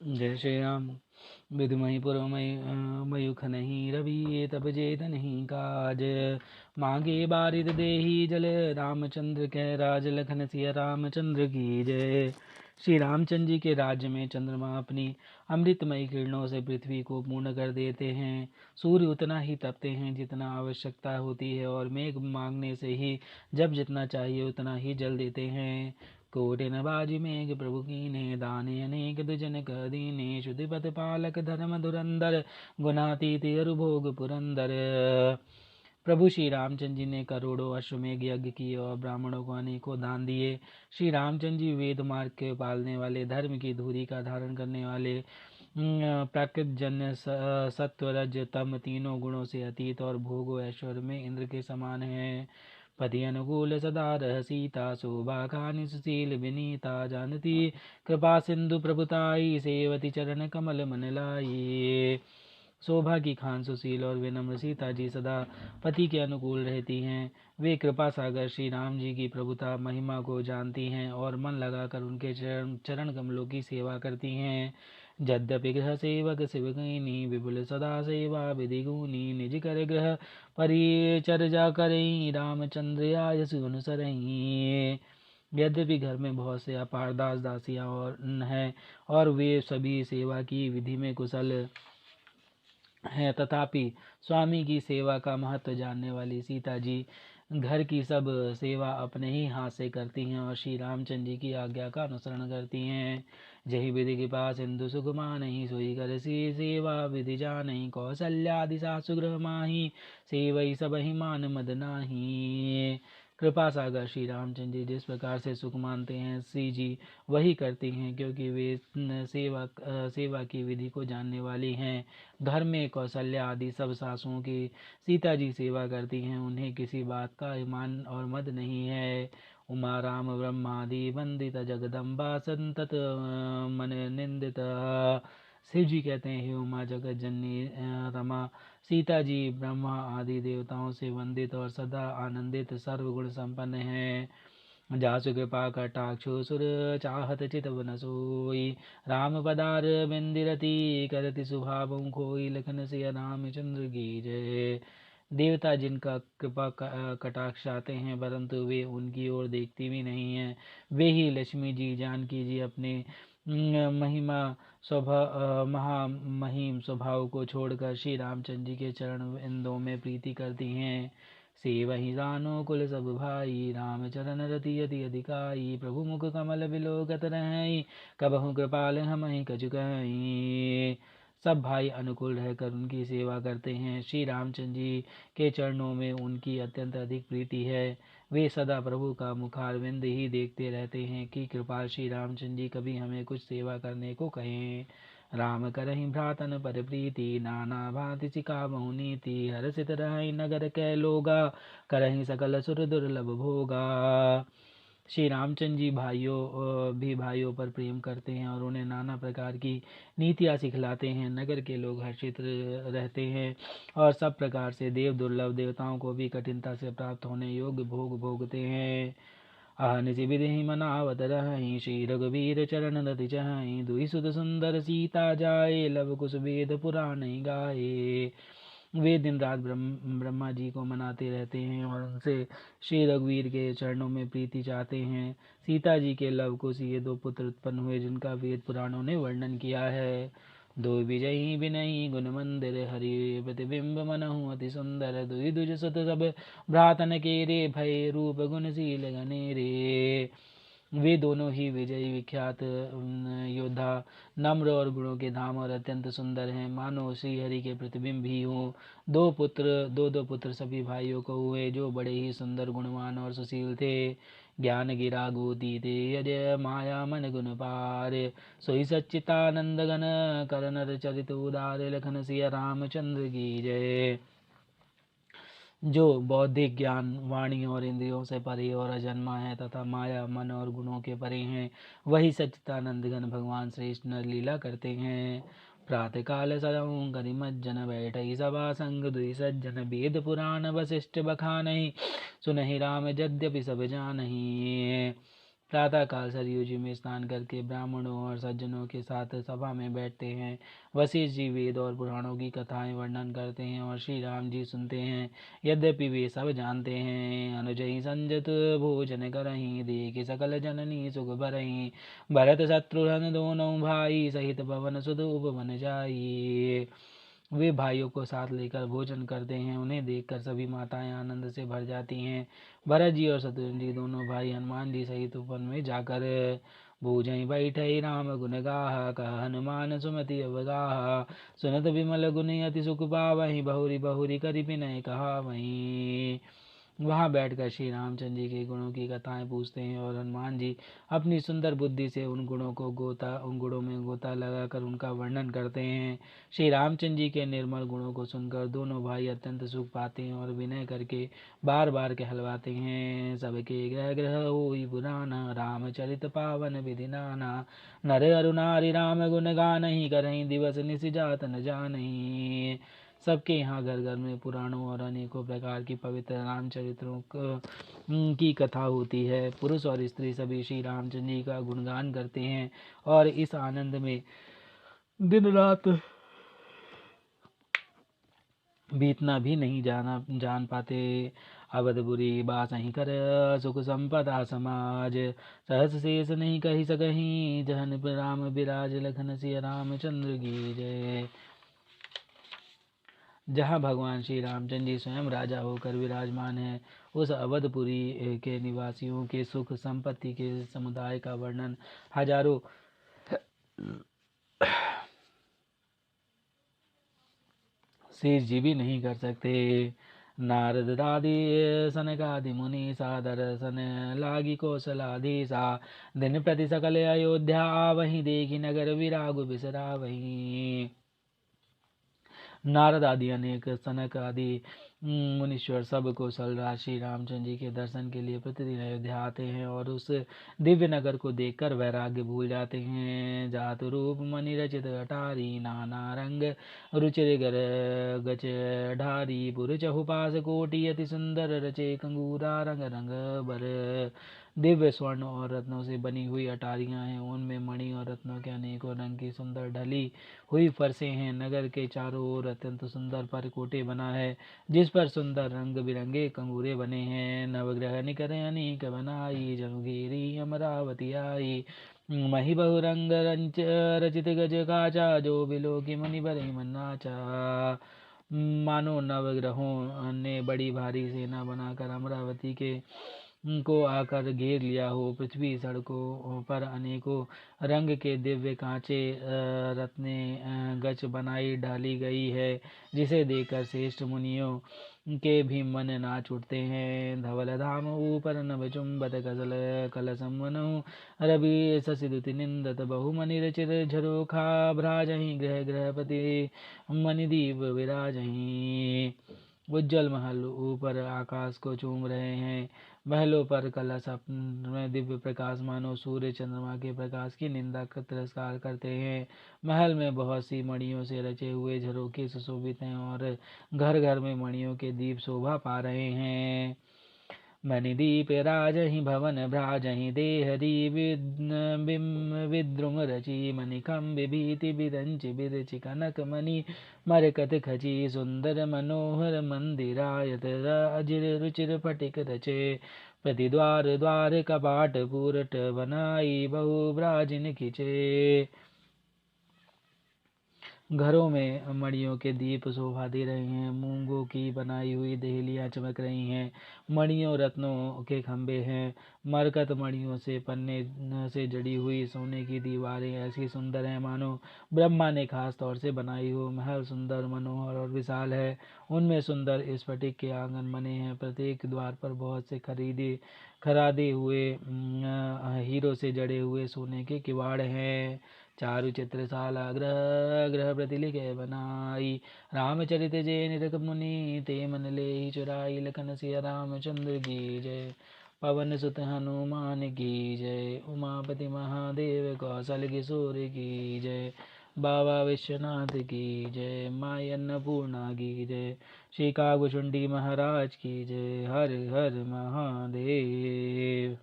जय श्री राम। विधुमहि पुरमयि मयूख नहीं रवि तब जेत नहीं काज। मांगे बारिद देहि जल रामचंद्र कह राज लखन सिया रामचंद्र की जय। श्री रामचंद्र जी के राज्य में चंद्रमा अपनी अमृतमयी किरणों से पृथ्वी को पूर्ण कर देते हैं। सूर्य उतना ही तपते हैं जितना आवश्यकता होती है और मेघ मांगने से ही जब जितना चाहिए उतना ही जल देते हैं। कोटिन बाजी मेघ प्रभु कीने दाने अनेक दुजन कह दीने शुद्धिपत पालक धर्म धुरंधर गुणातीत अरुभोग पुरंदर। प्रभु श्री रामचंद्र जी ने करोड़ों अश्वमेघ यज्ञ किए और ब्राह्मणों को अनेकों दान दिए। श्री रामचंद्र जी वेद मार्ग के पालने वाले, धर्म की धुरी का धारण करने वाले, प्राकृत जन्य सत्व रज तम तीनों गुणों से अतीत और भोग ऐश्वर्य में इंद्र के समान है। पति अनुकूल सदा रह सीता शोभा खानि सुशील विनीता जानती कृपा सिंधु प्रभुताई सेवती चरण कमल मन लाई। शोभा की खान सुशील और विनम्र सीता जी सदा पति के अनुकूल रहती हैं। वे कृपा सागर श्री राम जी की प्रभुता महिमा को जानती हैं और मन लगाकर उनके चरण कमलों की सेवा करती हैं। यद्यपि गृह सेवक शिव गईनी विपुल सदा सेवा विधि गुनी निज कर ग्रह परिचर्या करई रामचंद्र आय सुन सरई। यद्यपि घर में बहुत से अपार दास दासियां और हैं और वे सभी सेवा की विधि में कुशल है, तथापि स्वामी की सेवा का महत्व जानने वाली सीता जी घर की सब सेवा अपने ही हाथ से करती हैं और श्री रामचंद्र जी की आज्ञा का अनुसरण करती हैं। जही विधि के पास हिंदु सुकुमा नहीं सोई कर सी सेवा विधि जा नहीं कौशल्यादि सासु गृह माही सेवई सब ही मान मद नाही। कृपा सागर श्री रामचंद्र जी जिस प्रकार से सुख मानते हैं श्री जी वही करती हैं, क्योंकि वे सेवा की विधि को जानने वाली हैं। घर में कौशल्या आदि सब सासुओं की सीता जी सेवा करती हैं, उन्हें किसी बात का ईमान और मद नहीं है। उमा राम ब्रह्मादि वंदित जगदम्बा संतत मन निंदित। शिव जी कहते हैं, हे उमा जगत जननी रमा, सीता जी ब्रह्मा आदि देवताओं से वंदित और सदा आनंदित सर्वगुण संपन्न हैं। जासु कृपा कटाक्षो सुर चाहत चितवन सोई राम पदार बिंदिरति करति सुभाव खोई लखन सिया रामचंद्र की जय। देवता जिनका कृपा कटाक्ष आते हैं परंतु वे उनकी ओर देखती भी नहीं है, वे ही लक्ष्मी जी जानकी जी अपने महिमा स्वभाव महामहिम स्वभाव को छोड़कर श्री रामचंद्र जी के चरण इंदों में प्रीति करती हैं। सेवहि रानो कुल सब भाई राम चरण रति अति अधिकाई प्रभु मुख कमल बिलोकत रहई कबहु कृपाल हमहि कछुकई। सब भाई अनुकूल रहकर उनकी सेवा करते हैं। श्री रामचंद्र जी के चरणों में उनकी अत्यंत अधिक प्रीति है। वे सदा प्रभु का मुखारविंद ही देखते रहते हैं कि कृपाल श्री रामचंद्र जी कभी हमें कुछ सेवा करने को कहें। राम करहि भ्रातन पर प्रीति नाना भांति सिखावहु नीति हरषित रहहि नगर कै लोगा करहि सकल सुर दुर्लभ भोगा। श्री रामचंद्र जी भाइयों पर प्रेम करते हैं और उन्हें नाना प्रकार की नीतियाँ सिखलाते हैं। नगर के लोग हर्षित रहते हैं और सब प्रकार से दुर्लभ देवताओं को भी कठिनता से प्राप्त होने योग्य भोग भोगते हैं। अहनिश विधि मनावत रहि श्री रघुवीर चरण रति चहई दुई सुत सुंदर सीता जाए लव कुश वेद पुराण गाए। वे दिन रात ब्रह्मा जी को मनाते रहते हैं और उनसे श्री रघुवीर के चरणों में प्रीति चाहते हैं। सीता जी के लव कुश ये दो पुत्र उत्पन्न हुए जिनका वेद पुराणों ने वर्णन किया है। दो विजयी विनयी गुण मंदिर हरि प्रतिबिंब मनहु अति सुंदर दुई दुज सुत सब भ्रातन के रे भय रूप गुणशील गणेरे। वे दोनों ही विजयी विख्यात योद्धा नम्र और गुणों के धाम और अत्यंत सुंदर हैं, मानो श्री हरि के प्रतिबिंब ही हों। दो पुत्र सभी भाइयों को हुए जो बड़े ही सुंदर गुणवान और सुशील थे। ज्ञान गिरा गोती ते अजय माया मन गुण पार सोई सच्चितानंद घन करनर चरित उदार लखन सिया रामचंद्र की जय। जो बौद्धिक ज्ञान वाणी और इंद्रियों से परे और अजन्मा है तथा माया मन और गुणों के परे हैं, वही सच्चिदानंद घन भगवान श्रेष्ठ नर लीला करते हैं। प्रातः काल सरऊँ करिमज्जन बैठई सभा संग दुई सज्जन वेद पुराण वशिष्ठ बखानहि सुनहि राम यद्यपि सब जानहि। प्रातःकाल सरयू जी में स्नान करके ब्राह्मणों और सज्जनों के साथ सभा में बैठते हैं। वशिष्ठ जी वेद और पुराणों की कथाएं वर्णन करते हैं और श्री राम जी सुनते हैं। यद्यपि वे सब जानते हैं, अनुजई संजत भोजन करहीं, देख सकल जननी सुख भरहीं, भरत शत्रुघ्न दोनों भाई, सहित पवन सुत उपवन जाई। वे भाइयों को साथ लेकर भोजन करते हैं। उन्हें देखकर सभी माताएं आनंद से भर जाती हैं। भरत जी और शत्रुघ्न जी दोनों भाई हनुमान जी सहित वन में जाकर भोजन बैठे राम गुण गाह, कह हनुमान सुमति अवगाह, सुनत विमल गुण अति सुख पावहीं, बहुरी बहुरी करि विनय कहा वहीं। वहां बैठकर श्री रामचंद्र जी के गुणों की कथाएं पूछते हैं और हनुमान जी अपनी सुंदर बुद्धि से उन गुणों में गोता लगाकर उनका वर्णन करते हैं। श्री रामचंद्र जी के निर्मल गुणों को सुनकर दोनों भाई अत्यंत सुख पाते हैं और विनय करके बार बार कहलवाते हैं। सबके ग्रह ग्रह होई पुराना, रामचरित पावन विधि नाना, नर अरु नारी राम गुण गानहि, करहीं दिवस निशि जात न जानहि। सबके यहाँ घर घर में पुराणों और अनेकों प्रकार की पवित्र रामचरित्रों की कथा होती है। पुरुष और स्त्री सभी श्री रामचंद्र जी का गुणगान करते हैं और इस आनंद में दिन रात बीतना भी नहीं जान पाते। अवधपुरी बासहीं कर, सुख संपदा समाज, सहस शेष नहीं कही सकहीं, जहन राम बिराज लखन सिया रामचंद्र की जय। जहाँ भगवान श्री रामचंद्र जी स्वयं राजा होकर विराजमान है, उस अवधपुरी के निवासियों के सुख संपत्ति के समुदाय का वर्णन हजारों शेष जी भी नहीं कर सकते। नारद दादी सनकादि मुनि सादर सन, लागी कौशलाधीसा, दिन प्रति सकल अयोध्या वहीं, देखी नगर विराग बिसरा वहीं। नारद आदि अनेक सनक आदि मुनीश्वर सब कौशल राशि रामचंद्र जी के दर्शन के लिए प्रतिदिन अयोध्या आते हैं और उस दिव्य नगर को देखकर वैराग्य भूल जाते हैं। जातु रूप मणि रचित अटारी, नाना रंग रुचिर गर गच ढारी, पुर चहुपास कोटि अति सुंदर, रचे कंगूरा रंग रंग बर। दिव्य स्वर्ण और रत्नों से बनी हुई अटारियां हैं, उनमें मणि और रत्नों के अनेकों रंग की सुंदर ढली हुई फरसें हैं। नगर के चारों ओर अत्यंत सुंदर परकोटे बना है, जिस पर सुंदर रंग बिरंगे कंगूरे बने हैं। नवग्रह निकर अनेक बनाई, जमुगेरी अमरावती आई, मही बहुरंग रचित गज काचा, जो बिलो की मणि भरे मन नाचा। मानो नवग्रहों ने बड़ी भारी सेना बनाकर अमरावती के को आकर घेर लिया हो। पृथ्वी सड़कों पर अनेकों रंग के दिव्य कांचे रत्ने गच बनाई डाली गई है, जिसे देखकर श्रेष्ठ मुनियों के भी मन नाच उठते हैं। धवल धाम ऊपर नभ चुंबत कसल कलसम मनहु, रवि शशिदुति निंदत बहुमनि रचित झरोखा, भ्राजहि ग्रह गृहपति मणिदीप विराजहि। उज्जवल महल ऊपर आकाश को चूम रहे हैं। महलों पर कलश में दिव्य प्रकाश मानो सूर्य चंद्रमा के प्रकाश की निंदा तिरस्कार करते हैं। महल में बहुत सी मणियों से रचे हुए झरोखे सुशोभित हैं और घर घर में मणियों के दीप शोभा पा रहे हैं। मणिदीप राजहि भवन भ्राजहि, देहरी विद्रुम रचि, मणिखम विभीति बिरंचि बिरचि, कनक मणि मरकत खची, सुंदर मनोहर मंदिरायत, अजिर रुचिर फटिक रचे, प्रतिद्वार द्वार कपाट पूरट बनाई, बहु ब्राजिन खिंचे। घरों में मणियों के दीप शोभा दे रहे हैं। मूंगों की बनाई हुई देहलियां चमक रही हैं। मणियों रत्नों के खंभे हैं। मरकत मणियों से पन्ने से जड़ी हुई सोने की दीवारें ऐसी सुंदर हैं मानो ब्रह्मा ने खास तौर से बनाई हो। महल सुंदर मनोहर और विशाल है। उनमें सुंदर स्फटिक के आंगन बने हैं। प्रत्येक द्वार पर बहुत से खरादे हुए हीरो से जड़े हुए सोने के किवाड़ हैं। चारु चित्रशाला ग्रह ग्रह प्रतिलिखे बनाई, रामचरित जय निरख मुनि, ते मन ले चुराई, लखन सिया रामचंद्र की जय। पवन सुत हनुमान की जय, उमापति महादेव कौशल किशोर की जय, बाबा विश्वनाथ की जय, माई अन्नपूर्णा की जय, श्री कागभुचुंडी महाराज की जय। हर हर महादेव।